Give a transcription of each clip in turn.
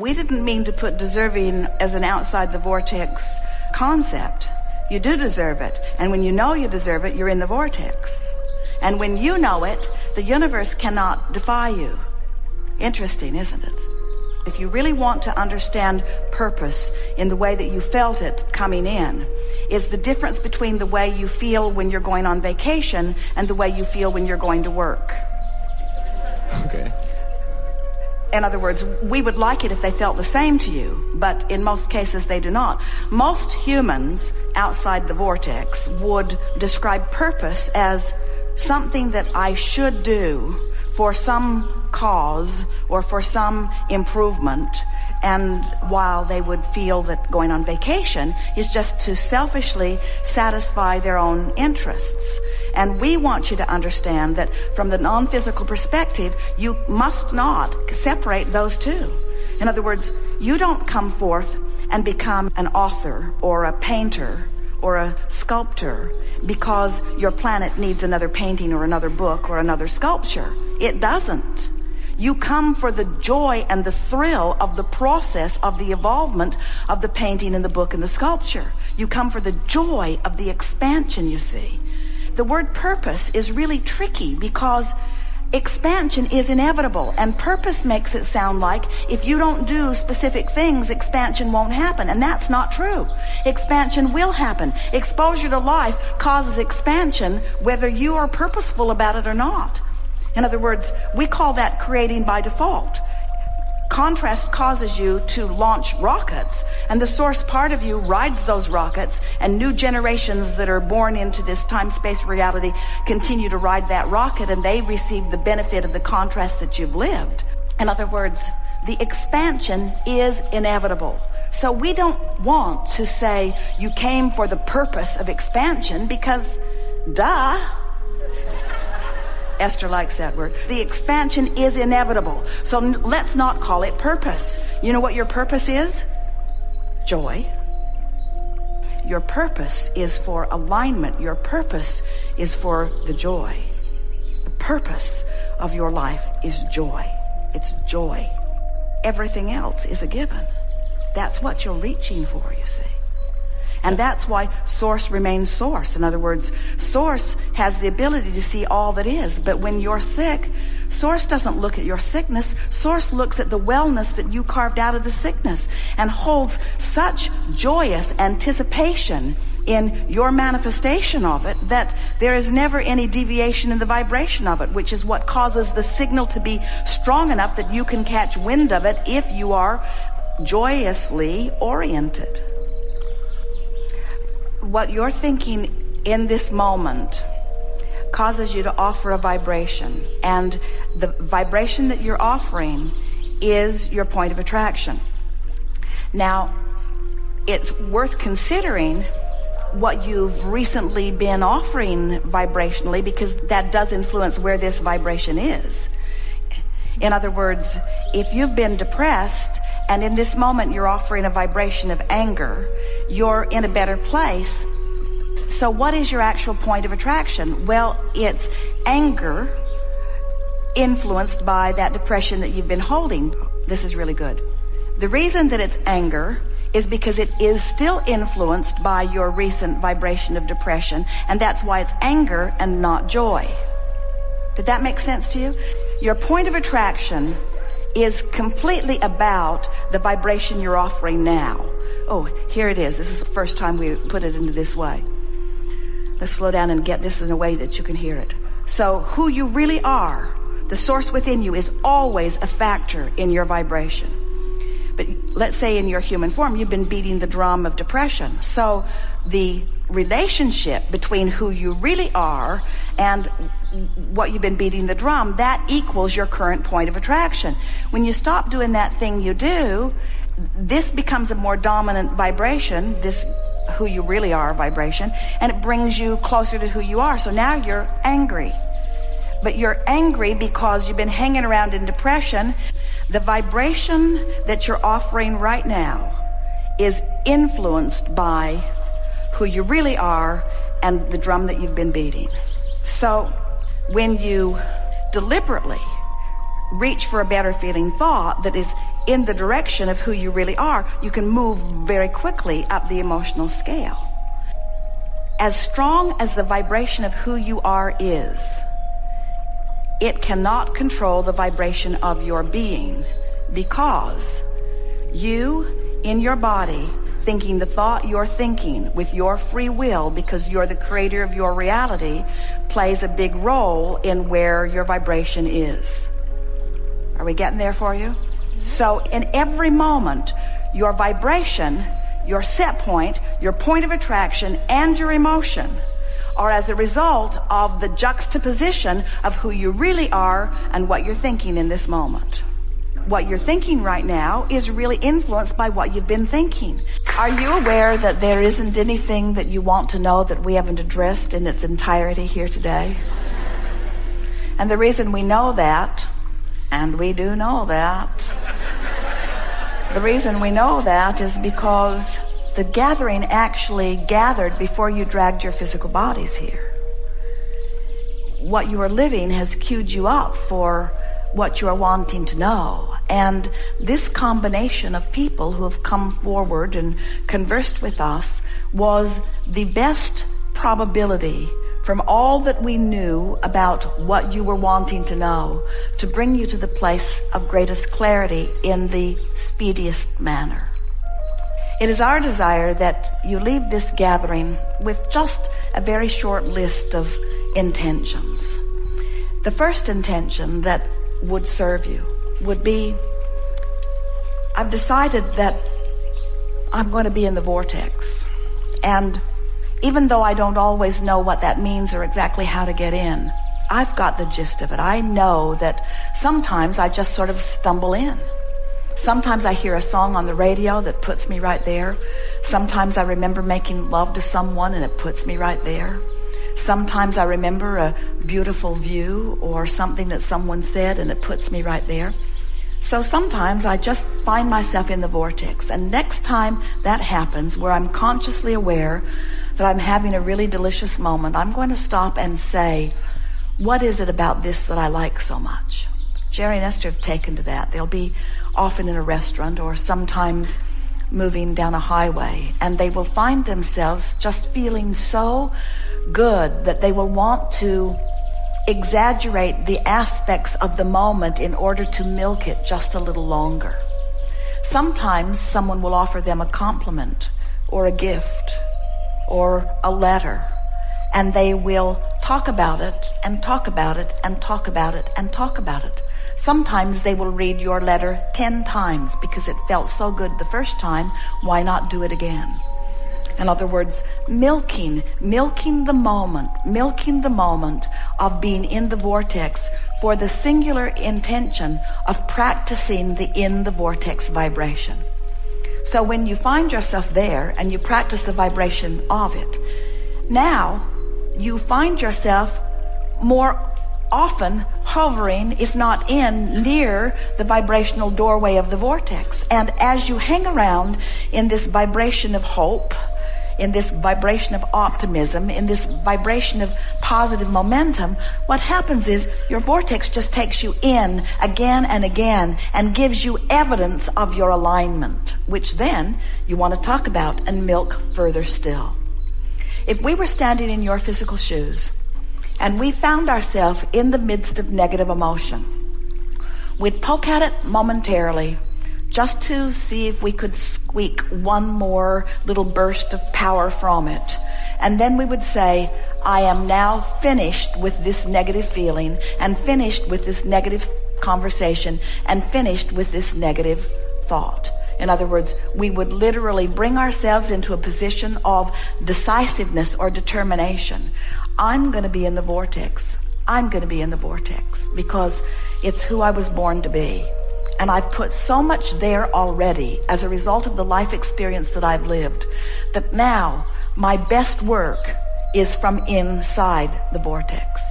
We didn't mean to put deserving as an outside the vortex concept. You do deserve it. And when you know you deserve it, you're in the vortex. And when you know it, the universe cannot defy you. Interesting, isn't it? If you really want to understand purpose in the way that you felt it coming in, is the difference between the way you feel when you're going on vacation and the way you feel when you're going to work. Okay. In other words, we would like it if they felt the same to you, but in most cases they do not. Most humans outside the vortex would describe purpose as something that I should do for some cause or for some improvement, and while they would feel that going on vacation is just to selfishly satisfy their own interests. And we want you to understand that from the non-physical perspective, you must not separate those two. In other words, you don't come forth and become an author or a painter or a sculptor because your planet needs another painting or another book or another sculpture. It doesn't. You come for the joy and the thrill of the process of the evolvement of the painting and the book and the sculpture. You come for the joy of the expansion, you see. The word purpose is really tricky because expansion is inevitable, and purpose makes it sound like if you don't do specific things, expansion won't happen. And that's not true. Expansion will happen. Exposure to life causes expansion whether you are purposeful about it or not. In other words, we call that creating by default. Contrast causes you to launch rockets, and the source part of you rides those rockets, and new generations that are born into this time-space reality continue to ride that rocket, and they receive the benefit of the contrast that you've lived. In other words, the expansion is inevitable. So we don't want to say you came for the purpose of expansion because, duh. Esther likes that word. The expansion is inevitable. So let's not call it purpose. You know what your purpose is? Joy. Your purpose is for alignment. Your purpose is for the joy. The purpose of your life is joy. It's joy. Everything else is a given. That's what you're reaching for, you see. And that's why source remains source. In other words, source has the ability to see all that is. But when you're sick, source doesn't look at your sickness. Source looks at the wellness that you carved out of the sickness and holds such joyous anticipation in your manifestation of it that there is never any deviation in the vibration of it, which is what causes the signal to be strong enough that you can catch wind of it if you are joyously oriented. What you're thinking in this moment causes you to offer a vibration, and the vibration that you're offering is your point of attraction. Now, it's worth considering what you've recently been offering vibrationally, because that does influence where this vibration is. In other words, if you've been depressed and in this moment you're offering a vibration of anger, you're in a better place. So what is your actual point of attraction? Well, it's anger influenced by that depression that you've been holding. This is really good. The reason that it's anger is because it is still influenced by your recent vibration of depression, and that's why it's anger and not joy. Did that make sense to you? Your point of attraction is completely about the vibration you're offering now. Oh, here it is. This is the first time we put it into this way. Let's slow down and get this in a way that you can hear it. So who you really are, the source within you, is always a factor in your vibration. But let's say in your human form, you've been beating the drum of depression. So the relationship between who you really are and what you've been beating the drum, that equals your current point of attraction. When you stop doing that thing you do, this becomes a more dominant vibration, this who you really are vibration, and it brings you closer to who you are. So now you're angry. But you're angry because you've been hanging around in depression. The vibration that you're offering right now is influenced by who you really are and the drum that you've been beating. So when you deliberately reach for a better feeling thought that is in the direction of who you really are, you can move very quickly up the emotional scale. As strong as the vibration of who you are is, it cannot control the vibration of your being, because you, in your body, thinking the thought you're thinking with your free will, because you're the creator of your reality, plays a big role in where your vibration is. Are we getting there for you? So in every moment, your vibration, your set point, your point of attraction, and your emotion are as a result of the juxtaposition of who you really are and what you're thinking in this moment. What you're thinking right now is really influenced by what you've been thinking. Are you aware that there isn't anything that you want to know that we haven't addressed in its entirety here today? And the reason we know that, and we do know that, the reason we know that is because the gathering actually gathered before you dragged your physical bodies here. What you are living has queued you up for what you are wanting to know. And this combination of people who have come forward and conversed with us was the best probability from all that we knew about what you were wanting to know to bring you to the place of greatest clarity in the speediest manner. It is our desire that you leave this gathering with just a very short list of intentions. The first intention that would serve you would be, I've decided that I'm going to be in the vortex. And even though I don't always know what that means or exactly how to get in, I've got the gist of it. I know that sometimes I just sort of stumble in. Sometimes I hear a song on the radio that puts me right there. Sometimes I remember making love to someone and it puts me right there. Sometimes I remember a beautiful view or something that someone said and it puts me right there. So sometimes I just find myself in the vortex. And next time that happens, where I'm consciously aware that I'm having a really delicious moment, I'm going to stop and say, what is it about this that I like so much? Jerry and Esther have taken to that. They'll be often in a restaurant or sometimes moving down a highway, and they will find themselves just feeling so good that they will want to exaggerate the aspects of the moment in order to milk it just a little longer. Sometimes someone will offer them a compliment or a gift or a letter, and they will talk about it and talk about it and talk about it and talk about it. Sometimes they will read your letter 10 times because it felt so good the first time. Why not do it again? In other words, milking the moment of being in the vortex for the singular intention of practicing the in the vortex vibration. So when you find yourself there and you practice the vibration of it, now you find yourself more often hovering, if not near the vibrational doorway of the vortex. And as you hang around in this vibration of hope, in this vibration of optimism, in this vibration of positive momentum, what happens is your vortex just takes you in again and again and gives you evidence of your alignment, which then you want to talk about and milk further still. If we were standing in your physical shoes and we found ourselves in the midst of negative emotion, we'd poke at it momentarily just to see if we could squeak one more little burst of power from it. And then we would say, I am now finished with this negative feeling and finished with this negative conversation and finished with this negative thought. In other words, we would literally bring ourselves into a position of decisiveness or determination. I'm going to be in the vortex. I'm going to be in the vortex because it's who I was born to be. And I've put so much there already as a result of the life experience that I've lived, that now my best work is from inside the vortex.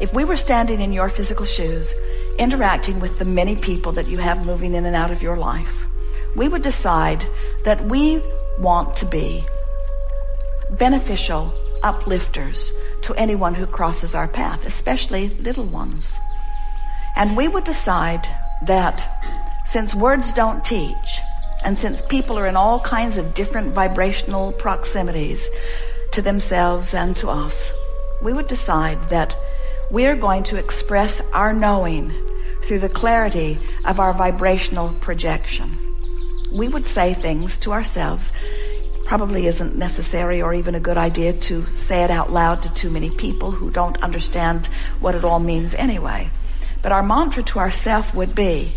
If we were standing in your physical shoes, interacting with the many people that you have moving in and out of your life, we would decide that we want to be beneficial uplifters to anyone who crosses our path, especially little ones. And we would decide that Since words don't teach, and since people are in all kinds of different vibrational proximities to themselves and to us, we would decide that we're going to express our knowing through the clarity of our vibrational projection. We would say things to ourselves. Probably isn't necessary or even a good idea to say it out loud to too many people who don't understand what it all means anyway. But our mantra to ourselves would be,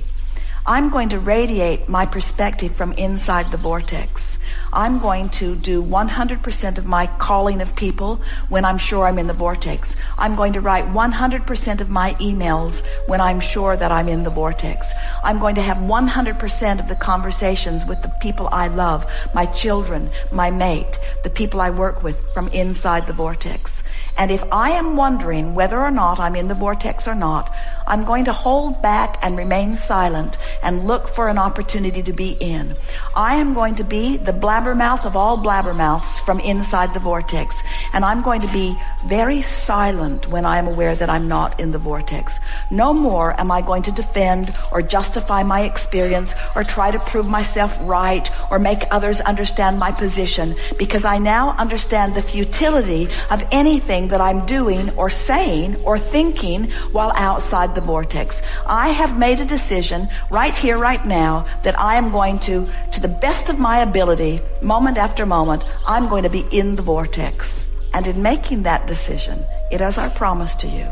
I'm going to radiate my perspective from inside the vortex. I'm going to do 100% of my calling of people when I'm sure I'm in the vortex. I'm going to write 100% of my emails when I'm sure that I'm in the vortex. I'm going to have 100% of the conversations with the people I love, my children, my mate, the people I work with from inside the vortex. And if I am wondering whether or not I'm in the vortex or not, I'm going to hold back and remain silent and look for an opportunity to be in. I am going to be the blabbermouth of all blabbermouths from inside the vortex. And I'm going to be very silent when I am aware that I'm not in the vortex. No more am I going to defend or justify my experience or try to prove myself right or make others understand my position, because I now understand the futility of anything that I'm doing or saying or thinking while outside the vortex. I have made a decision right here, right now, that I am going to the best of my ability, moment after moment, I'm going to be in the vortex. And in making that decision, it is our promise to you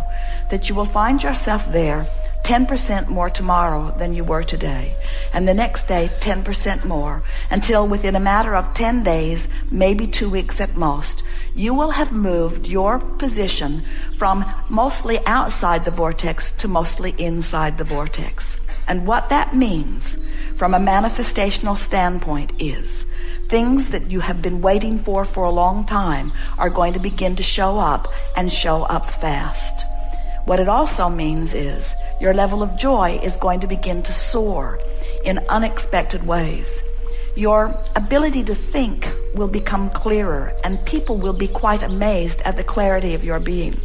that you will find yourself there 10% more tomorrow than you were today. And the next day, 10% more, until within a matter of 10 days, maybe 2 weeks at most, you will have moved your position from mostly outside the vortex to mostly inside the vortex. And what that means from a manifestational standpoint is things that you have been waiting for a long time are going to begin to show up and show up fast. What it also means is your level of joy is going to begin to soar in unexpected ways. Your ability to think will become clearer, and people will be quite amazed at the clarity of your being.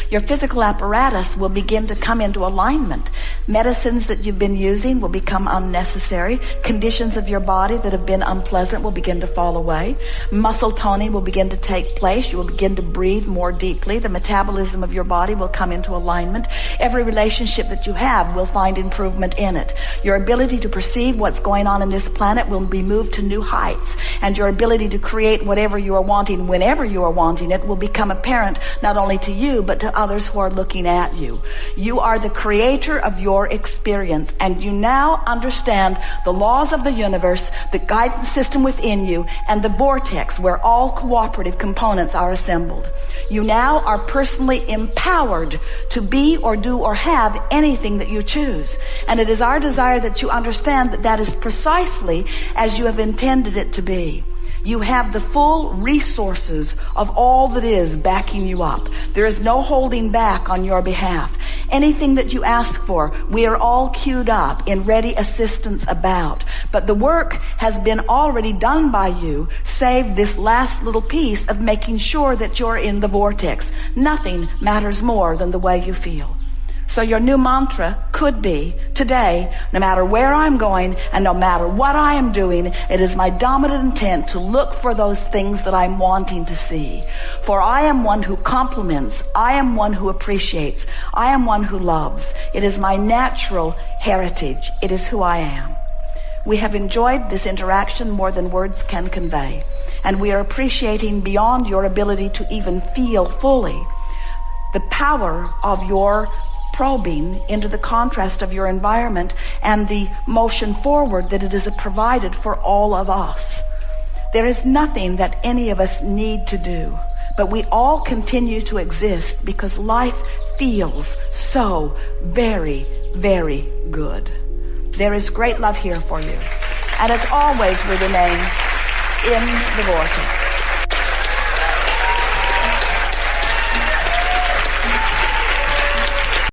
Your physical apparatus will begin to come into alignment. Medicines that you've been using will become unnecessary. Conditions of your body that have been unpleasant will begin to fall away. Muscle toning will begin to take place. You will begin to breathe more deeply. The metabolism of your body will come into alignment. Every relationship that you have will find improvement in it. Your ability to perceive what's going on in this planet will be moved to new heights. And your ability to create whatever you are wanting, whenever you are wanting it, will become apparent not only to you, but to others who are looking at you. You are the creator of your experience, and you now understand the laws of the universe, the guidance system within you, and the vortex where all cooperative components are assembled. You now are personally empowered to be or do or have anything that you choose. And it is our desire that you understand that that is precisely as you have intended it to be. You have the full resources of all that is backing you up. There is no holding back on your behalf. Anything that you ask for, we are all queued up in ready assistance about. But the work has been already done by you, save this last little piece of making sure that you're in the vortex. Nothing matters more than the way you feel. So your new mantra could be, today, no matter where I'm going and no matter what I am doing, it is my dominant intent to look for those things that I'm wanting to see. For I am one who compliments. I am one who appreciates. I am one who loves. It is my natural heritage. It is who I am. We have enjoyed this interaction more than words can convey. And we are appreciating beyond your ability to even feel fully the power of your probing into the contrast of your environment and the motion forward that it has provided for all of us. There is nothing that any of us need to do, but we all continue to exist because life feels so very, very good. There is great love here for you. And as always, we remain in the vortex.